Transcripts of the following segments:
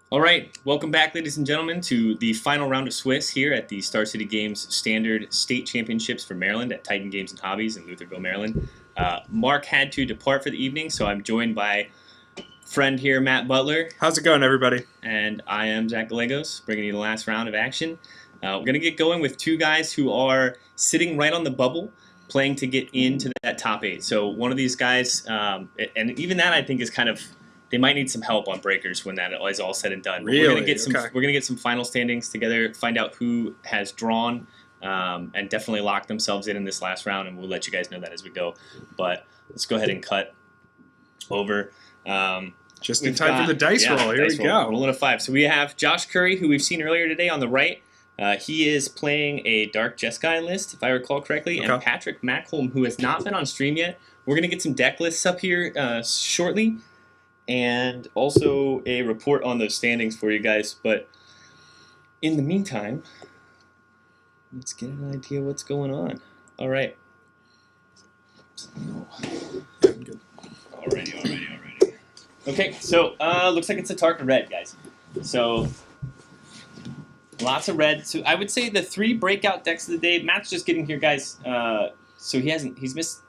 All right, welcome back, ladies and gentlemen, to the final round of Swiss here at the Star City Games Standard State Championships for Maryland at Titan Games and Hobbies in Lutherville, Maryland. Mark had to depart for the evening, so I'm joined by friend here, Matt Butler. How's it going, everybody? And I am Zach Gallegos, bringing you the last round of action. We're going to get going with two guys who are sitting right on the bubble, playing to get into that top 8. So one of these guys, and even that I think is kind of, they might need some help on breakers when that is all said and done. But Really? We're gonna get some final standings together, find out who has drawn, and definitely lock themselves in this last round, and we'll let you guys know that as we go. But let's go ahead and cut over. Just in time for the dice roll. Here we go. Rolling a 5. So we have Josh Currie, who we've seen earlier today on the right. He is playing a Dark Jeskai list, if I recall correctly, and Patrick Makholm, who has not been on stream yet. We're gonna get some deck lists up here shortly, and also a report on those standings for you guys. But in the meantime, let's get an idea what's going on. All right. Alrighty. Okay, so looks like it's a Tarka red, guys. So lots of red. So I would say the 3 breakout decks of the day. Matt's just getting here, guys. So he's missed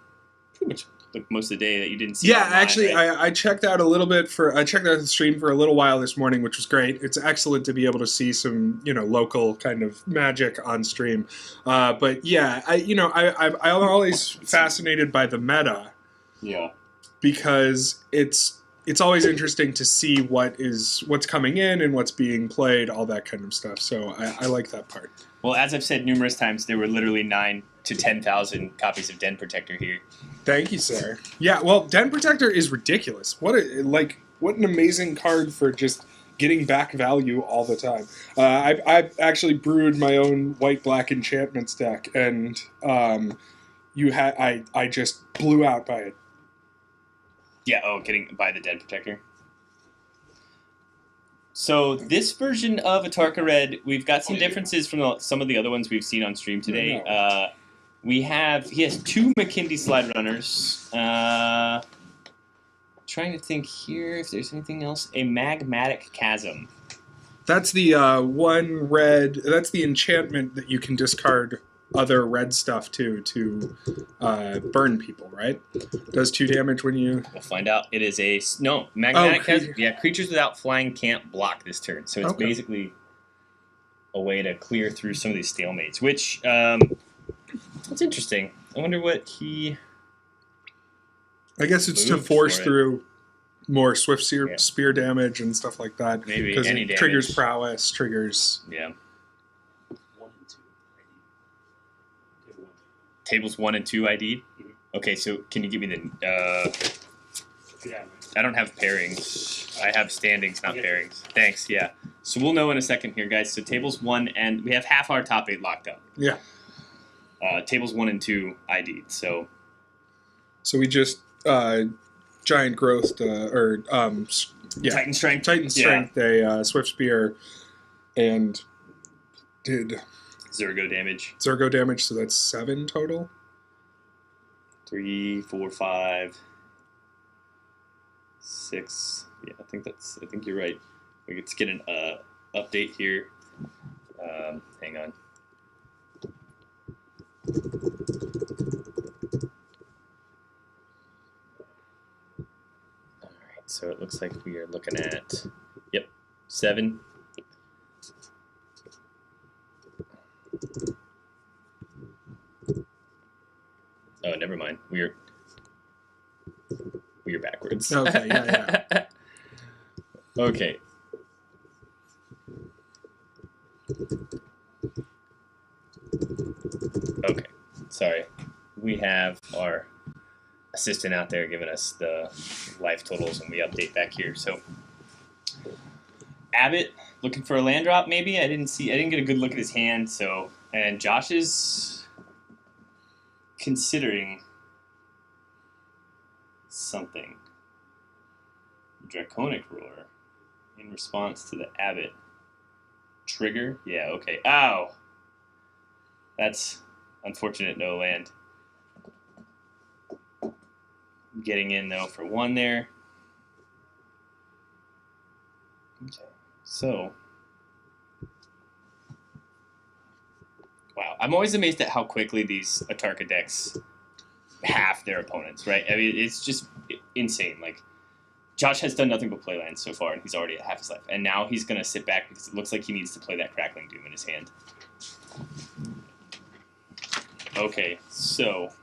pretty much most of the day that you didn't see. Yeah, online, actually, right? I checked out a little bit I checked out the stream for a little while this morning, which was great. It's excellent to be able to see some, local kind of magic on stream. But yeah, I'm always fascinated by the meta. Yeah. Because it's always interesting to see what's coming in and what's being played, all that kind of stuff. So I like that part. Well, as I've said numerous times, there were literally 9,000 to 10,000 copies of Den Protector here. Thank you, sir. Yeah, well, Den Protector is ridiculous. What an amazing card for just getting back value all the time. I've actually brewed my own white-black enchantments deck, and I just blew out by it. Yeah, getting by the Den Protector. So this version of Atarka Red, we've got some differences from some of the other ones we've seen on stream today. He has 2 McKindy Slide Runners. Trying to think here if there's anything else. A Magmatic Chasm. That's the one red. That's the enchantment that you can discard other red stuff to burn people, right? Does 2 damage when you... We'll find out. It is Magmatic Chasm. Yeah, creatures without flying can't block this turn. So it's basically a way to clear through some of these stalemates, which, that's interesting. I wonder what he... I guess it's to force through more Swift Spear damage and stuff like that. Maybe any damage. Triggers prowess, triggers... Yeah. Tables 1 and 2 ID'd? Okay, so can you give me the... I don't have pairings. I have standings, not pairings. Thanks, yeah. So we'll know in a second here, guys. So tables 1 and... We have half our top 8 locked up. Yeah. Tables 1 and 2 ID'd, so... So we just... Giant Growth, Titan Strength. Titan Strength, a Swift Spear, and did... Zergo damage. Zergo damage, so that's 7 total? 3, 4, 5, 6. Yeah, I think you're right. Let's get an update here. Hang on. All right, so it looks like we are looking at 7. Oh, never mind. We're backwards. Okay, yeah. Okay. Okay. Sorry. We have our assistant out there giving us the life totals, and we update back here. So, Abbott looking for a land drop, maybe. I didn't get a good look at his hand. So, and Josh is considering something. Draconic Roar in response to the Abbott trigger. Yeah. Okay. Ow. That's unfortunate. No land. Getting in though for 1 there. Okay. So, wow. I'm always amazed at how quickly these Atarka decks half their opponents, right? I mean, it's just insane. Like, Josh has done nothing but play lands so far, and he's already at half his life. And now he's going to sit back because it looks like he needs to play that Crackling Doom in his hand. Okay, so...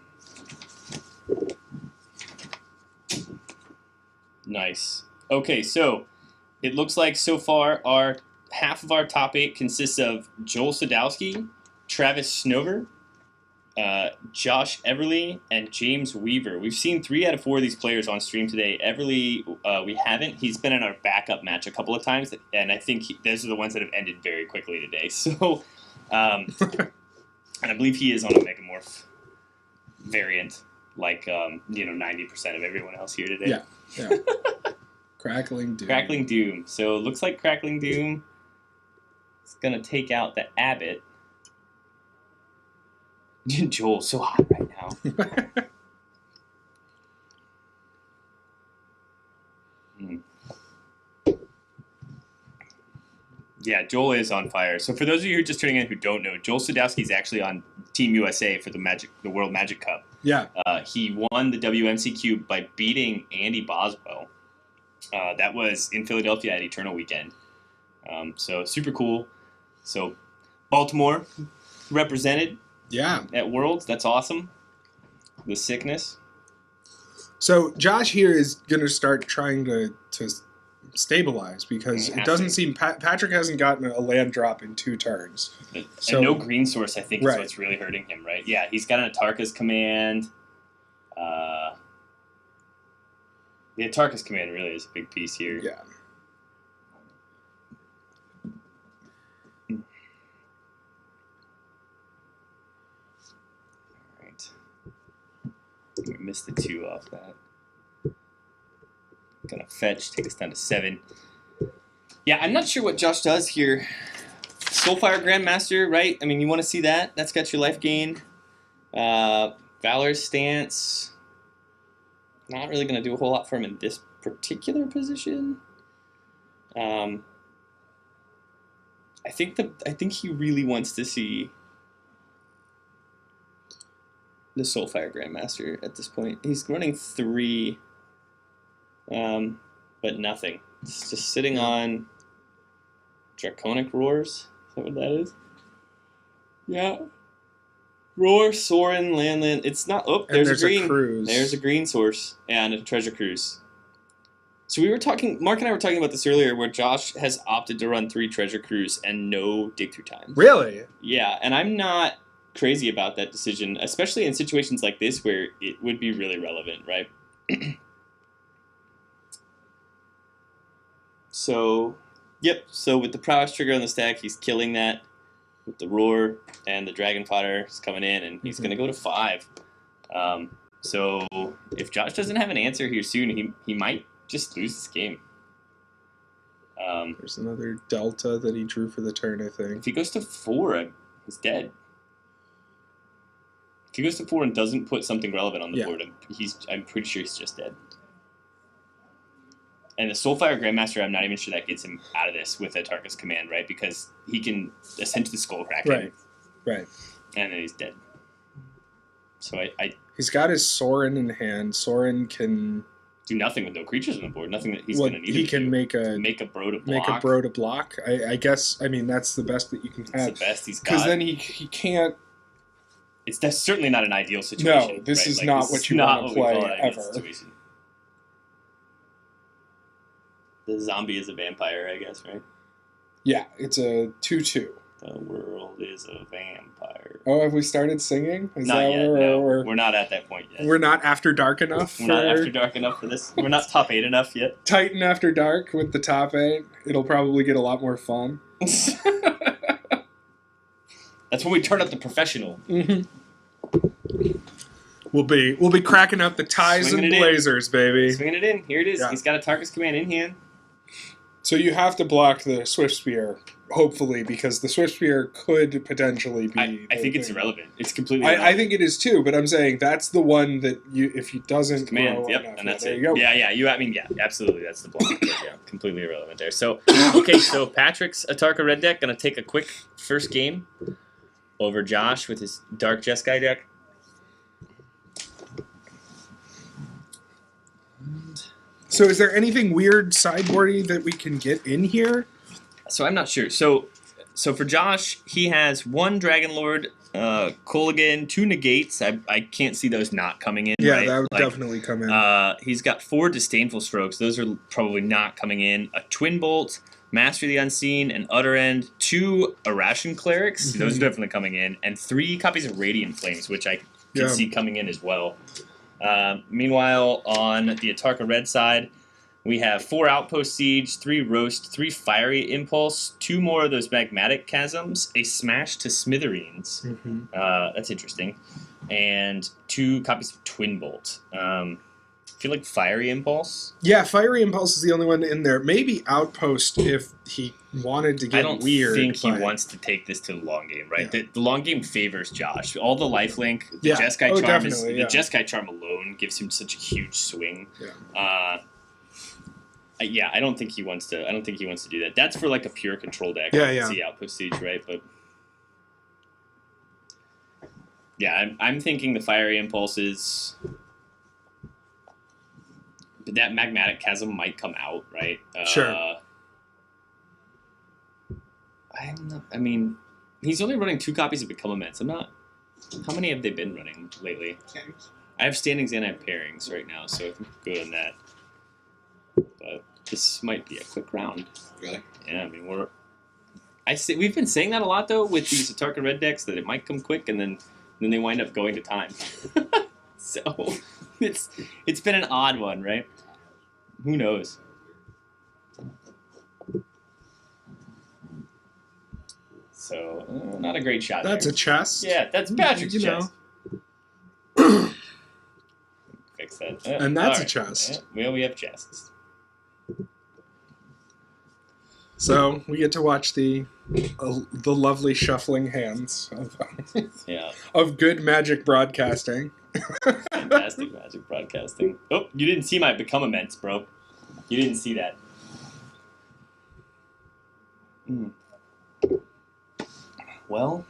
Nice. Okay, so it looks like so far half of our top 8 consists of Joel Sadowski, Travis Snover, Josh Everly, and James Weaver. We've seen 3 out of 4 of these players on stream today. Everly, we haven't. He's been in our backup match a couple of times, and I think those are the ones that have ended very quickly today. So, and I believe he is on a Megamorph variant, like 90% of everyone else here today. Yeah. Crackling Doom. Crackling Doom. So it looks like Crackling Doom is gonna take out the Abbott. Joel's so hot right now. Yeah, Joel is on fire. So for those of you who are just tuning in who don't know, Joel Sadowski is actually on Team USA for the World Magic Cup. Yeah. He won the WMCQ by beating Andy Boswell. That was in Philadelphia at Eternal Weekend. So super cool. So Baltimore represented. Yeah. At Worlds. That's awesome. The sickness. So Josh here is going to start trying to stabilize because it doesn't seem Patrick hasn't gotten a land drop in 2 turns. So, and no green source, I think, is what's really hurting him, right? Yeah, he's got an Atarka's Command. The Atarka's Command really is a big piece here. Yeah. All right. We missed the 2 off that. Gonna fetch, take us down to 7. Yeah, I'm not sure what Josh does here. Soulfire Grandmaster, right? I mean, you want to see that? That's got your life gain. Valor's Stance. Not really gonna do a whole lot for him in this particular position. I think he really wants to see the Soulfire Grandmaster at this point. He's running 3. But nothing. It's just sitting on Draconic Roars. Is that what that is? Yeah. Roar, Sorin, Landland. It's not. Oh, there's a green. There's a green source and a Treasure Cruise. So we were talking. Mark and I were talking about this earlier, where Josh has opted to run 3 Treasure Cruise and no dig through time. Really? Yeah, and I'm not crazy about that decision, especially in situations like this where it would be really relevant, right? So, yep. So with the Prowess trigger on the stack, he's killing that with the Roar, and the Dragon Fodder is coming in, and he's going to go to 5. So if Josh doesn't have an answer here soon, he might just lose this game. There's another Delta that he drew for the turn, I think. If he goes to 4, he's dead. If he goes to 4 and doesn't put something relevant on the board, I'm pretty sure he's just dead. And the Soulfire Grandmaster, I'm not even sure that gets him out of this with Atarka's Command, right? Because he can essentially Skullcrack him. Right. And then he's dead. So he's got his Sorin in hand. Sorin can do nothing with no creatures on the board. Nothing that he's going to need. He can make a bro to block. Make a bro to block. I guess. I mean, that's the best that you can have. That's the best he's got. Because then he can't. That's certainly not an ideal situation. No, this is not what you want to play ever. Situation. The zombie is a vampire, I guess, right? Yeah, it's a 2/2. The world is a vampire. Oh, have we started singing? Not yet. No, we're not at that point yet. We're not after dark enough. We're not after dark enough for this. We're not top 8 enough yet. Titan after dark with the top 8. It'll probably get a lot more fun. That's when we turn up the professional. Mm-hmm. We'll be cracking up the ties and blazers, baby. Swinging it in. Here it is. Yeah. He's got a Atarka's Command in hand. So you have to block the Swift Spear, hopefully, because the Swift Spear could potentially be... I think it's irrelevant. It's completely irrelevant. I think it is too, but I'm saying that's the one that if he doesn't command, grow yep, enough, and that's there it. you go. I mean, absolutely, that's the block. But yeah, completely irrelevant there. So, okay, so Patrick's Atarka red deck, going to take a quick first game over Josh with his Dark Jeskai deck. So is there anything weird sideboardy that we can get in here? So I'm not sure. So for Josh, he has 1 Dragon Lord, Kolaghan, 2 negates. I can't see those not coming in. Yeah, right? that would definitely come in. He's got 4 Disdainful Strokes. Those are probably not coming in. A Twin Bolt, Master of the Unseen, an Utter End, 2 Irration Clerics. Mm-hmm. Those are definitely coming in. And 3 copies of Radiant Flames, which I can see coming in as well. Meanwhile, on the Atarka red side, we have 4 Outpost Siege, 3 Roast, 3 Fiery Impulse, 2 more of those Magmatic Chasms, a Smash to Smithereens. Mm-hmm. That's interesting. And 2 copies of Twin Bolt. I feel like Fiery Impulse. Yeah, Fiery Impulse is the only one in there. Maybe Outpost if he wanted to get weird. I don't think he wants to take this to the long game, right? Yeah. The long game favors Josh. All the lifelink, the Jeskai Charm the Jeskai Charm alone gives him such a huge swing. Yeah. I don't think he wants to. I don't think he wants to do that. That's for like a pure control deck. Yeah. See Outpost Siege, right? But yeah, I'm thinking the Fiery Impulses. But that Magmatic Chasm might come out, right? Sure. I mean, he's only running 2 copies of Become Immense. I'm not. How many have they been running lately? I have standings and I have pairings right now, so I think I'm good on that. But this might be a quick round. Really? Yeah, I mean we've been saying that a lot though with these Atarka red decks that it might come quick and then they wind up going to time. So it's been an odd one, right? Who knows? So not a great shot. That's there. A chest. Yeah, that's Patrick's chest. Fix that. And that's a chest. Well, we have chests. So we get to watch the lovely shuffling hands of good Magic broadcasting. Fantastic Magic broadcasting. Oh, you didn't see my Become Immense, bro. You didn't see that. Well,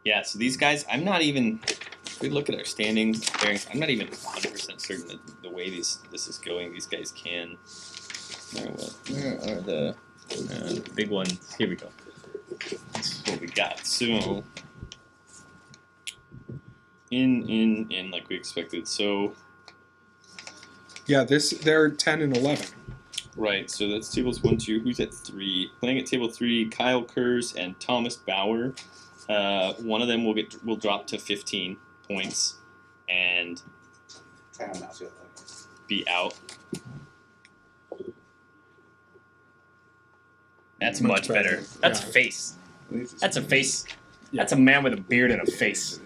yeah, so these guys, I'm not even, if we look at our standings, pairings, I'm not even 100% certain that the way this is going, these guys can. Where are the big ones? Here we go. That's what we got. So, in like we expected. So, yeah, they're 10 and 11. Right, so that's tables 1, 2. Who's at 3? Playing at table 3, Kyle Kurz and Thomas Bauer. One of them will drop to 15 points and be out. That's much better. That's face. That's a face. Yeah. That's a man with a beard and a face.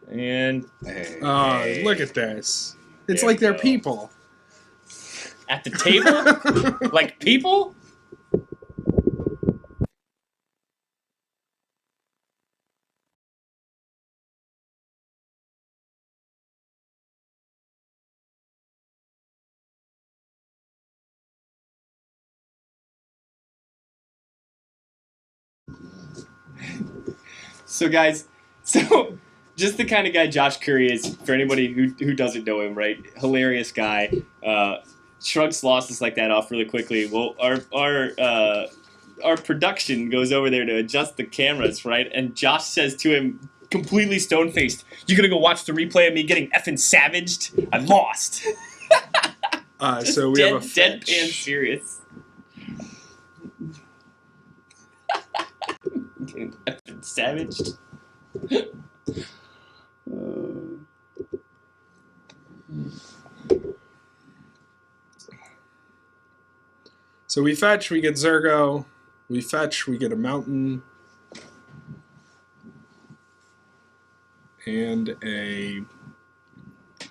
And hey. Look at this. It's like they're people. At the table? Like people? So guys, just the kind of guy Josh Currie is, for anybody who doesn't know him, right? Hilarious guy. Shrugs losses like that off really quickly. Well, our production goes over there to adjust the cameras, right? And Josh says to him, completely stone-faced, "You gonna go watch the replay of me getting effing savaged? I lost." So we have a fetch. Deadpan serious. Getting effing savaged. So we fetch, we get Zergo. We fetch, we get a mountain. And a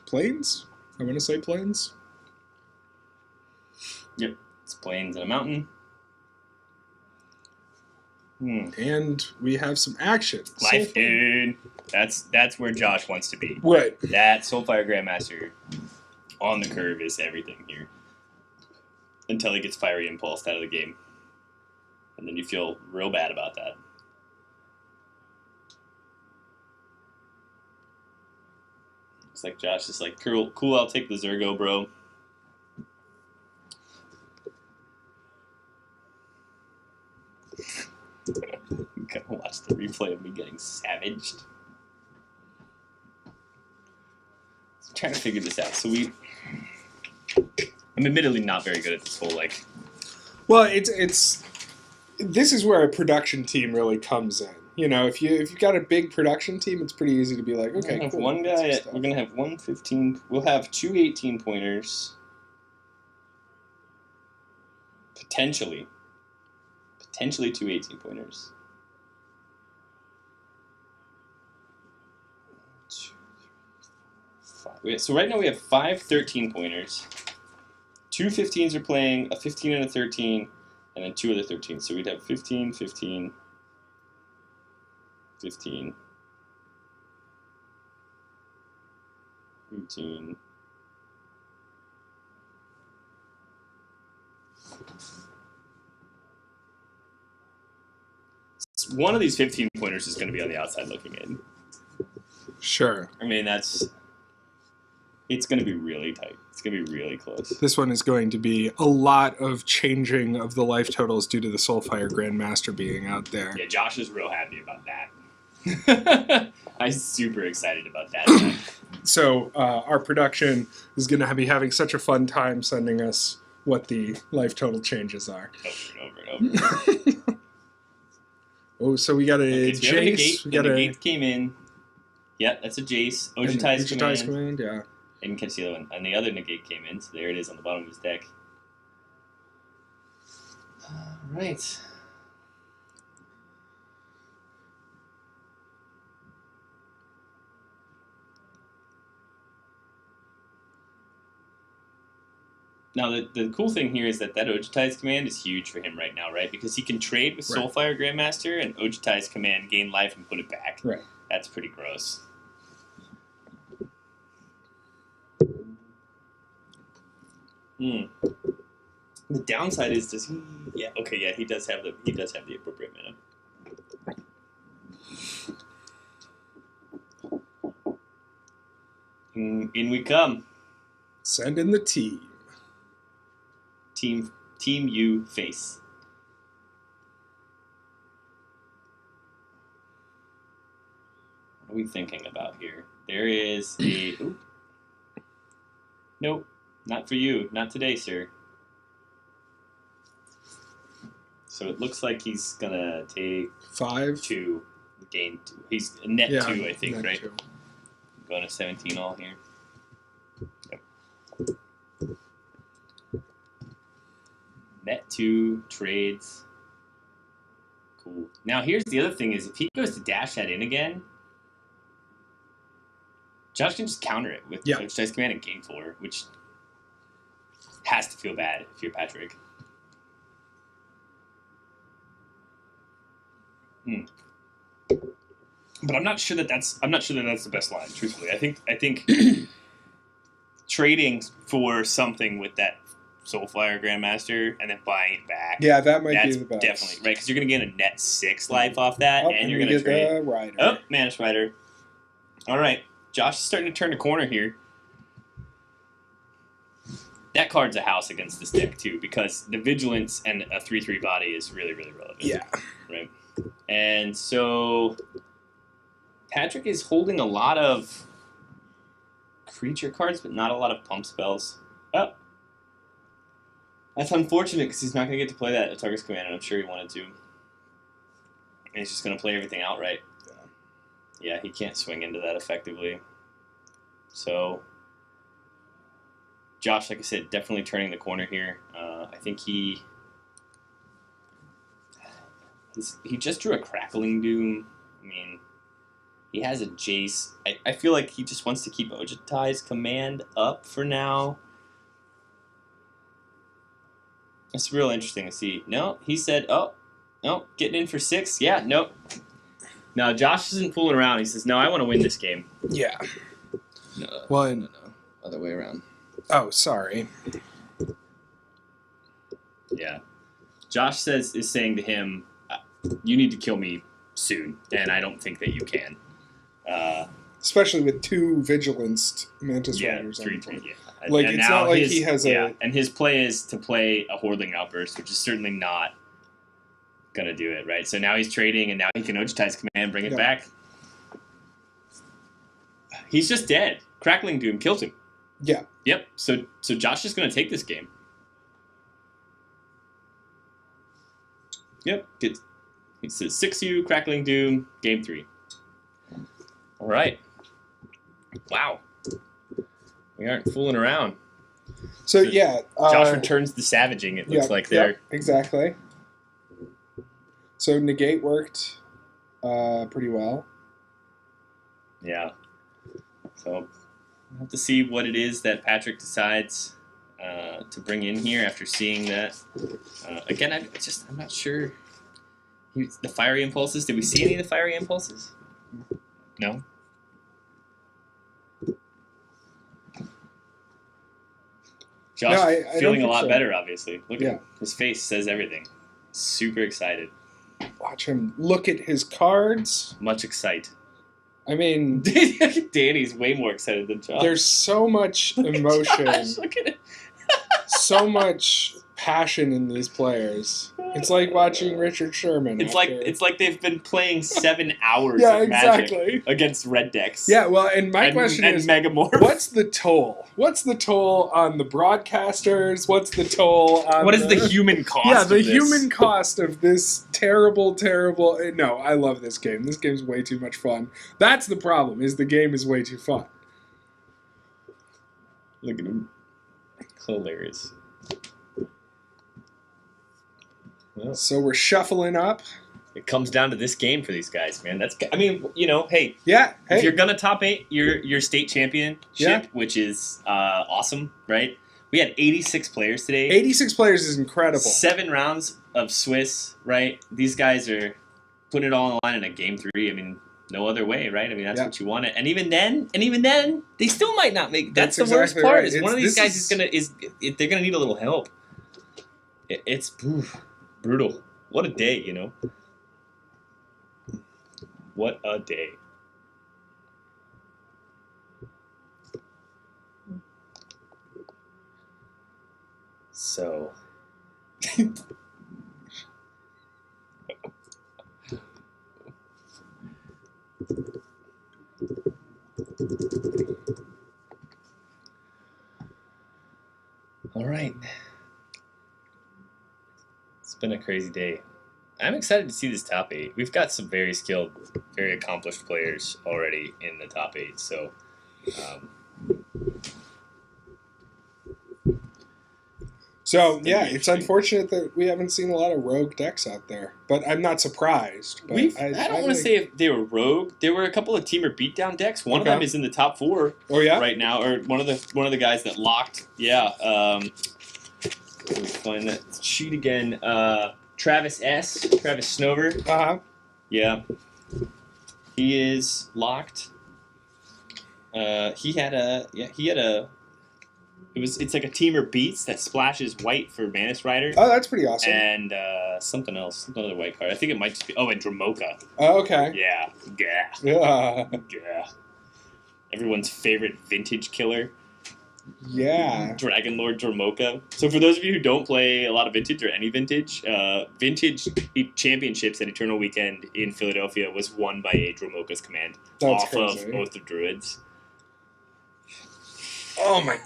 plains? I want to say plains. Yep, it's plains and a mountain. And we have some action. Life, dude. That's where Josh wants to be. Right. That Soulfire Grandmaster on the curve is everything here. Until he gets Fiery Impulsed out of the game. And then you feel real bad about that. Looks like Josh is like, cool, I'll take the Zergo, bro. I'm gonna watch the replay of me getting savaged. I'm trying to figure this out. So I'm admittedly not very good at this whole like. Well, it's this is where a production team really comes in. You know, if you've got a big production team, it's pretty easy to be like, okay, have cool. One guy. We're gonna have 115. We'll have 2 18-pointers. Potentially 2 18-pointers. So right now we have 5 13-pointers. 2 15s are playing, a 15 and a 13, and then 2 other 13s. So we'd have 15, 15, 15, 18. One of these 15-pointers is going to be on the outside looking in. Sure. I mean, it's going to be really tight. It's going to be really close. This one is going to be a lot of changing of the life totals due to the Soulfire Grandmaster being out there. Yeah, Josh is real happy about that. I'm super excited about that. So our production is going to be having such a fun time sending us what the life total changes are. Over and over. Oh, so we got a Jace. We got a negate came in. Yeah, that's a Jace. Ojutai's command. Yeah. I didn't catch the other one. And the other negate came in, so there it is on the bottom of his deck. Alright. Now, the cool thing here is that Ojutai's command is huge for him right now, right? Because he can trade with Soulfire Grandmaster and Ojutai's command, gain life, and put it back. Right. That's pretty gross. The downside is, does he? Yeah. Okay. Yeah. He does have the appropriate mana. In we come. Send in the team. Team U face. What are we thinking about here? There is a. Ooh. Nope. Not for you. Not today, sir. So it looks like he's gonna take 5, 2, gain 2. He's net 2, I think, right? 2. Going to 17 all here. Yep. Net 2 trades. Cool. Now here's the other thing: is if he goes to dash that in again, Josh can just counter it with Ojutai's command and gain 4, which has to feel bad if you're Patrick. But I'm not sure that that's the best line. Truthfully, I think trading for something with that Soulfire Grandmaster and then buying it back. Yeah, that might be the best. Definitely right, because you're gonna get a net 6 life off that, and you're gonna get trade the Rider. Oh, Manus Rider. All right, Josh is starting to turn the corner here. That card's a house against this deck too, because the Vigilance and a 3/3 body is really, really relevant. Yeah. Right. And so Patrick is holding a lot of creature cards, but not a lot of pump spells. Oh. That's unfortunate because he's not going to get to play that Target's command, and I'm sure he wanted to. And he's just going to play everything outright. Yeah, he can't swing into that effectively. So Josh, like I said, definitely turning the corner here. I think he just drew a Crackling Doom. I mean, He has a Jace. I feel like he just wants to keep Ojutai's command up for now. It's real interesting to see. No, he said, oh, no, getting in for 6. Yeah, nope. No, Josh isn't fooling around. He says, no, I want to win this game. Yeah. No, well, no. Other way around. Oh, sorry. Yeah. Josh is saying to him, you need to kill me soon, and I don't think that you can. Especially with 2 Vigilanced Mantis Riders. 3, yeah. Like, and it's not like he has a... Yeah, and his play is to play a Hordling Outburst, which is certainly not going to do it, right? So now he's trading, and now he can Ojutai's command, bring it back. He's just dead. Crackling Doom kills him. Yeah. Yep. So Josh is going to take this game. Yep. It says 6U, Crackling Doom, game 3. All right. Wow. We aren't fooling around. So yeah. Josh returns the savaging, it looks like there. Yep, exactly. So negate worked pretty well. Yeah. So we'll have to see what it is that Patrick decides to bring in here after seeing that. Again, I'm not sure. The fiery impulses. Did we see any of the fiery impulses? No. Josh feeling a lot better, obviously. Look at his face, says everything. Super excited. Watch him look at his cards. Much excited. I mean... Danny's way more excited than Josh. There's so much emotion. Josh, look at it. So much passion in these players. It's like watching Richard Sherman. It's like they've been playing 7 hours of Magic against red decks. Yeah, well, and my question is, Megamorph. what's the toll? What's the toll on the broadcasters? What's the toll on What is the human cost of the this? human cost of this terrible... No, I love this game. This game's way too much fun. That's the problem, is the game is way too fun. Look at him. Hilarious. Well, so we're shuffling up. It comes down to this game for these guys, man. Hey. Yeah. Hey. If you're gonna top 8 your state championship, which is awesome, right? We had 86 players today. 86 players is incredible. 7 rounds of Swiss, right? These guys are putting it all on the line in a game 3. I mean, no other way, right? I mean, that's what you want. And even then, they still might not make. That's the worst part. Right. Is one of these guys they're gonna need a little help. It's brutal. What a day, you know. What a day. So. All right. It's been a crazy day. I'm excited to see this top 8. We've got some very skilled, very accomplished players already in the top 8. So, it's unfortunate that we haven't seen a lot of rogue decks out there. But I'm not surprised. But I don't want to say if they were rogue. There were a couple of teamer beatdown decks. One of them is in the top 4 right now. Or one of the guys that locked. Yeah. Let me find that sheet again. Travis Snover. Uh-huh. Yeah. He is locked. It's like a teamer beats that splashes white for Mantis Rider. Oh, that's pretty awesome. And something else, some other white card. I think it might just be and Dromoka. Oh, okay. Yeah. Everyone's favorite vintage killer. Yeah. Dragon Lord Dromoka. So for those of you who don't play a lot of vintage or any vintage championships at Eternal Weekend in Philadelphia was won by a Dromoka's command off of Oath of Druids. Oh my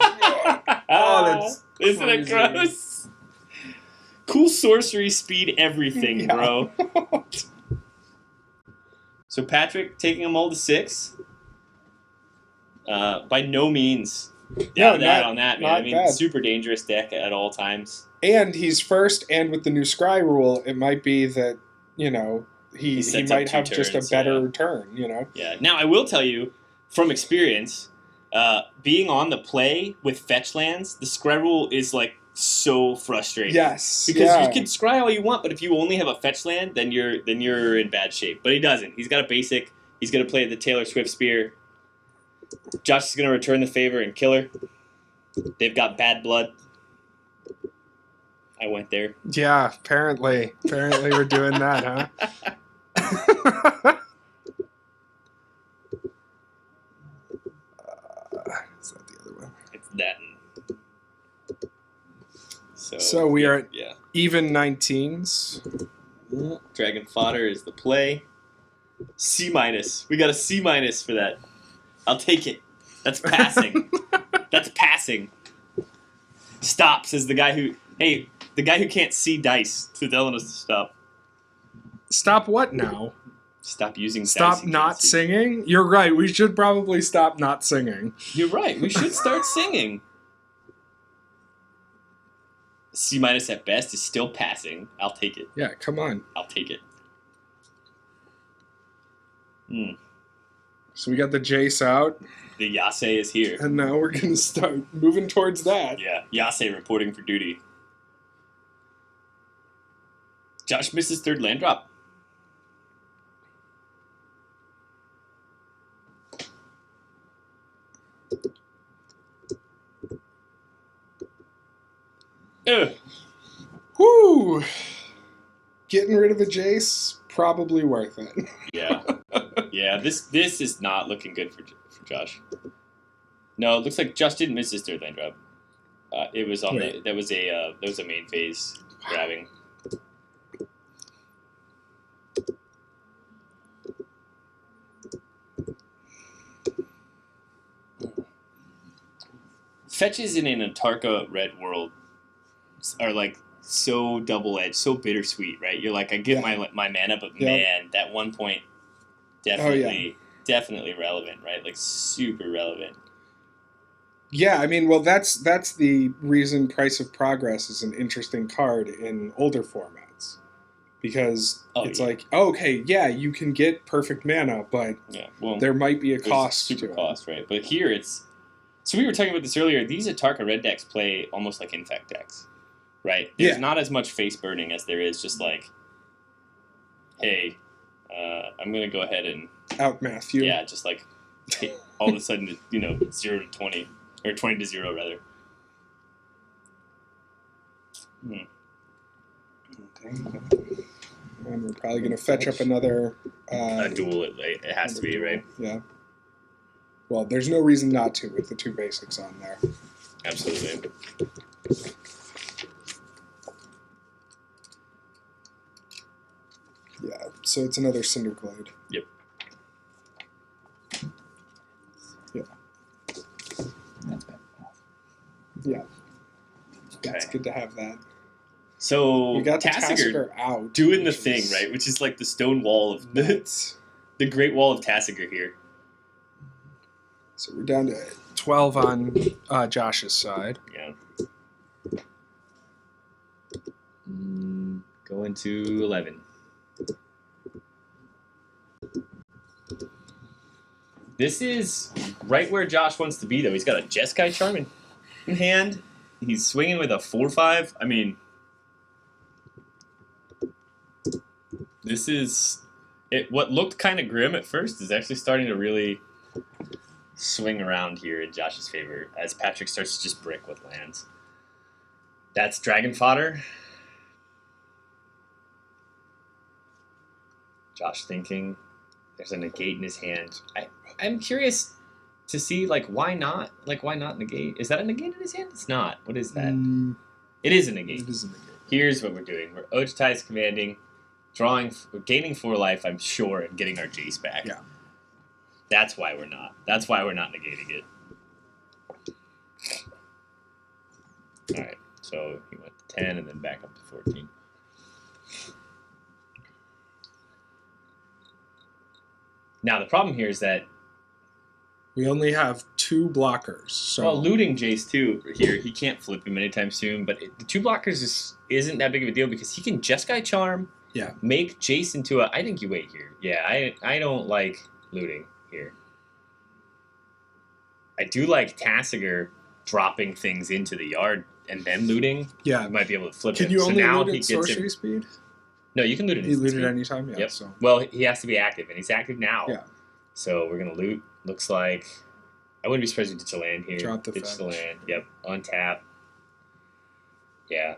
god. Isn't it gross? Cool sorcery speed everything, bro. So Patrick taking them all to 6. By no means on that, man. I mean, super dangerous deck at all times. And he's first, and with the new Scry rule, it might be that, he sets might up 2 have just a turns, better turn, you know? Yeah. Now, I will tell you, from experience, being on the play with fetch lands, the scry rule is, like, so frustrating. Yes, because you can scry all you want, but if you only have a fetch land, then you're in bad shape. But he doesn't. He's got a basic. He's going to play the Taylor Swift Spear. Josh is going to return the favor and kill her. They've got bad blood. I went there. Yeah, apparently we're doing that, huh? Is that the other one? It's that. So we are at even 19s. Dragon Fodder is the play. C-. We got a C- for that. I'll take it. That's passing. That's passing. Stop, says the guy who... Hey, the guy who can't see dice to telling us to stop. Stop what now? Stop using dice. Stop not singing? You're right. We should probably stop not singing. You're right. We should start singing. C- at best is still passing. I'll take it. Yeah, come on. I'll take it. So we got the Jace out. The Yase is here. And now we're going to start moving towards that. Yeah, Yase reporting for duty. Josh misses third land drop. Ugh. Whoo! Getting rid of a Jace, probably worth it. Yeah. Yeah, this is not looking good for Josh. No, it looks like Josh didn't miss his third land drop. It was on that was a main phase grabbing. Fetches in an Antarctica red world are like so double-edged, so bittersweet, right? You're like, I get my mana, but man, that 1 point definitely relevant, right? Like super relevant. Yeah, I mean, well, that's the reason Price of Progress is an interesting card in older formats. Because like, okay, yeah, you can get perfect mana, but there might be a cost super to cost, right? But here it's... So we were talking about this earlier. These Atarka red decks play almost like Infect decks, right? There's not as much face burning as there is just like, hey, I'm going to go ahead and... outmath you. Yeah, just like all of a sudden, 0 to 20. Or 20 to 0, rather. Okay. And we're probably going to fetch up another... a duel, it has to be, right? Yeah. Well, there's no reason not to with the 2 basics on there. Absolutely. Yeah, so it's another Cinderglade. Yep. Yeah. That's bad. Yeah. Okay. It's good to have that. So we got Tasigur out. Doing the thing, right? Which is like the stone wall of the Great Wall of Tasigur here. So we're down to 12 on Josh's side. Yeah. Going to 11. This is right where Josh wants to be, though. He's got a Jeskai Charm in hand. He's swinging with a 4/5. I mean, this is... What looked kind of grim at first is actually starting to really swing around here in Josh's favor as Patrick starts to just brick with lands. That's Dragon Fodder. Josh thinking. There's a negate in his hand. I'm curious to see, like, why not? Like, why not negate? Is that a negate in his hand? It's not. What is that? It is a negate. It is a negate. Here's what we're doing. We're Ojutai commanding, we're gaining 4 life, I'm sure, and getting our Jace back. Yeah. That's why we're not. That's why we're not negating it. Alright, so he went to 10 and then back up to 14. Now, the problem here is that we only have 2 blockers. So. Well, looting Jace, too, here, he can't flip him anytime soon, but the 2 blockers isn't that big of a deal because he can Jeskai Charm, Yeah. Make Jace into a... I think you wait here. Yeah, I don't like looting here. I do like Tassiger dropping things into the yard and then looting. Yeah. You might be able to flip it. Can you so only now loot he at gets sorcery speed? No, you can loot at You instant loot speed. at any time? Yeah. Yep. So. Well, he has to be active, and he's active now. Yeah. So we're going to loot. Looks like... I wouldn't be surprised if you ditch a land here. Drop the ditch the fetch. land. Yep. Untap. Yeah.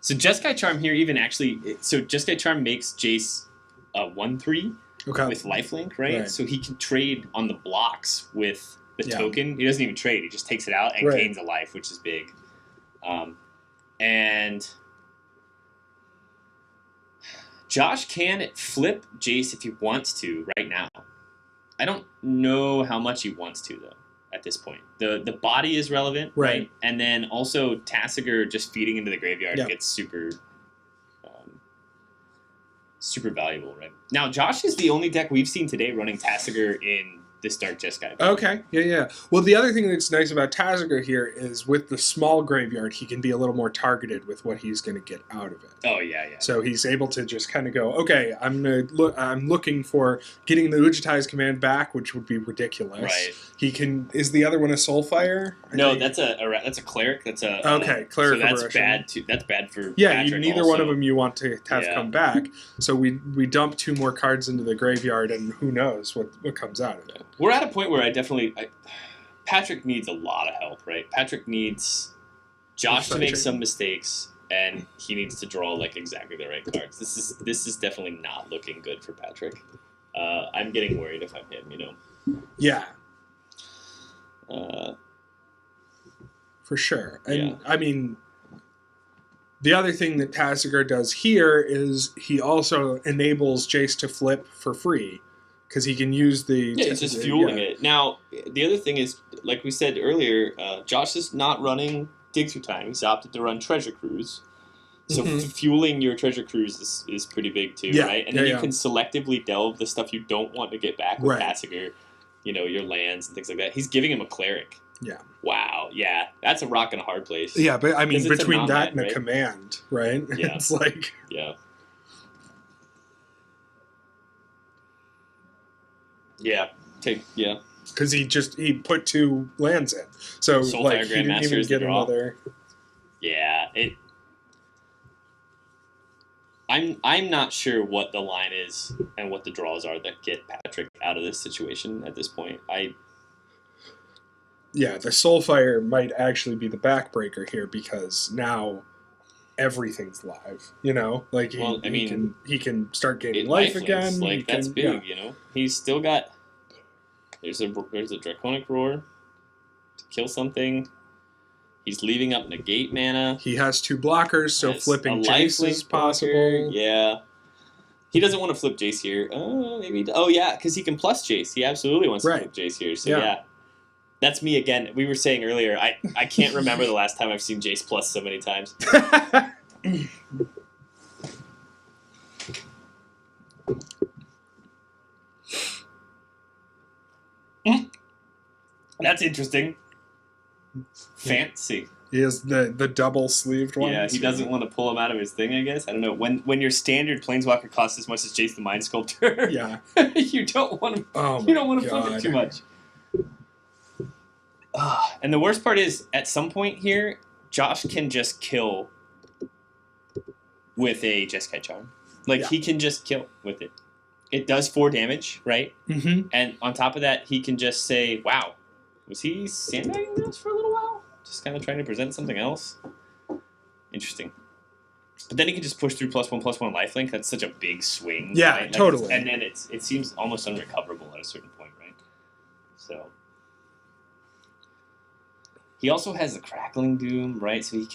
So Jeskai Charm here even actually... So Jeskai Charm makes Jace a 1/3 with lifelink, right? So he can trade on the blocks with the token. He doesn't even trade. He just takes it out and gains a life, which is big. And Josh can flip Jace if he wants to right now. I don't know how much he wants to, though, at this point. The body is relevant, right? And then also Tassiger just feeding into the graveyard gets super valuable, right? Now, Josh is the only deck we've seen today running Tassiger in this Dark Jeskai. Okay, yeah. Well, the other thing that's nice about Tassiger here is with the small graveyard, he can be a little more targeted with what he's going to get out of it. Oh, yeah. So he's able to just kind of go, okay, I'm looking for getting the Ujitai's command back, which would be ridiculous. Right. He can. Is the other one a Soulfire? No, that's a cleric. That's a cleric. So that's bad too. That's bad for Patrick neither one of them you want to have come back. So we dump 2 more cards into the graveyard, and who knows what comes out of it. We're at a point where Patrick needs a lot of help, right? Patrick needs Josh to make some mistakes, and he needs to draw like exactly the right cards. This is definitely not looking good for Patrick. I'm getting worried if I'm him, you know. Yeah. For sure. And I mean, the other thing that Tassiger does here is he also enables Jace to flip for free. Because he can use the... Yeah, he's just fueling it. Now, the other thing is, like we said earlier, Josh is not running Dig Through Time. He's opted to run Treasure Cruise. So fueling your Treasure Cruise is pretty big too, right? And then you can selectively delve the stuff you don't want to get back with Tassiger. You know, your lands and things like that. He's giving him a Cleric. Yeah. Wow. Yeah. That's a rock and a hard place. Yeah, but I mean, between that and a command, right? Yeah. It's like... Yeah. Yeah. Because he put 2 lands in, so like he didn't even get another. Yeah, I'm not sure what the line is and what the draws are that get Patrick out of this situation at this point. The Soulfire might actually be the backbreaker here because now everything's live. You know, like he can start gaining life again. Like that's big. You know, he's still got. There's a Draconic Roar to kill something. He's leaving up negate mana. He has 2 blockers, so flipping Jace is possible. Yeah. He doesn't want to flip Jace here. Maybe. Oh, yeah, because he can plus Jace. He absolutely wants to flip Jace here. So, yeah. That's me again. We were saying earlier, I can't remember the last time I've seen Jace plus so many times. That's interesting. Fancy. He has the double sleeved one. Yeah, he doesn't want to pull him out of his thing, I guess. I don't know. When your standard Planeswalker costs as much as Jace the Mind Sculptor, you don't want to. You don't want to flip it too much. And the worst part is, at some point here, Josh can just kill with a Jeskai Charm. He can just kill with it. It does 4 damage, right? Mm-hmm. And on top of that, he can just say, wow, was he sandbagging this for a little while? Just kind of trying to present something else? Interesting. But then he can just push through +1/+1 lifelink. That's such a big swing. Yeah, right? totally. And then it seems almost unrecoverable at a certain point, right? So... He also has the Crackling Doom, right? So he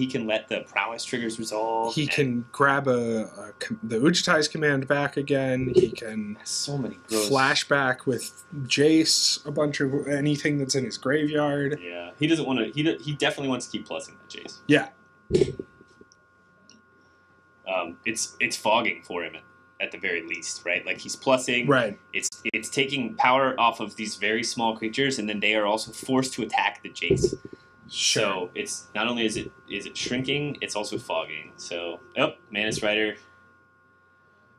can let the prowess triggers resolve. He can grab the Ujitai's command back again. He can so many gross flashback with Jace, a bunch of anything that's in his graveyard. Yeah, he doesn't want to. He definitely wants to keep plussing that Jace. Yeah. It's fogging for him at the very least, right? Like he's plussing. Right. It's taking power off of these very small creatures, and then they are also forced to attack the Jace. Sure. So it's not only is it shrinking, it's also fogging. So Manus Rider.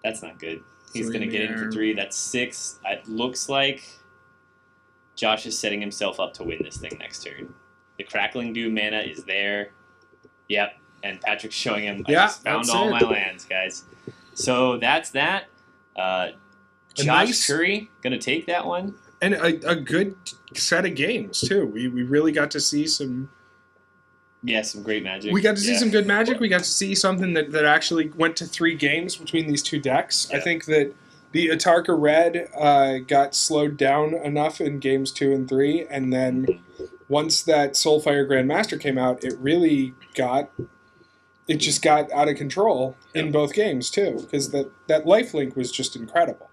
That's not good. He's going to get in for 3. That's 6. It looks like Josh is setting himself up to win this thing next turn. The Crackling Dew mana is there. Yep. And Patrick's showing him, I just found all my lands, guys. So that's that. Josh Currie going to take that one. And a good set of games, too. We really got to see some... Yeah, some great Magic. We got to see some good Magic. We got to see something that actually went to 3 games between these 2 decks. Yeah. I think that the Atarka Red got slowed down enough in games 2 and 3, and then once that Soulfire Grandmaster came out, it really got... It just got out of control in both games, too, because that lifelink was just incredible.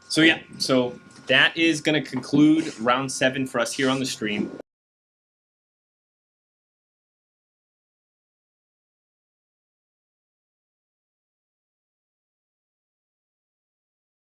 So, yeah. So that is going to conclude round 7 for us here on the stream.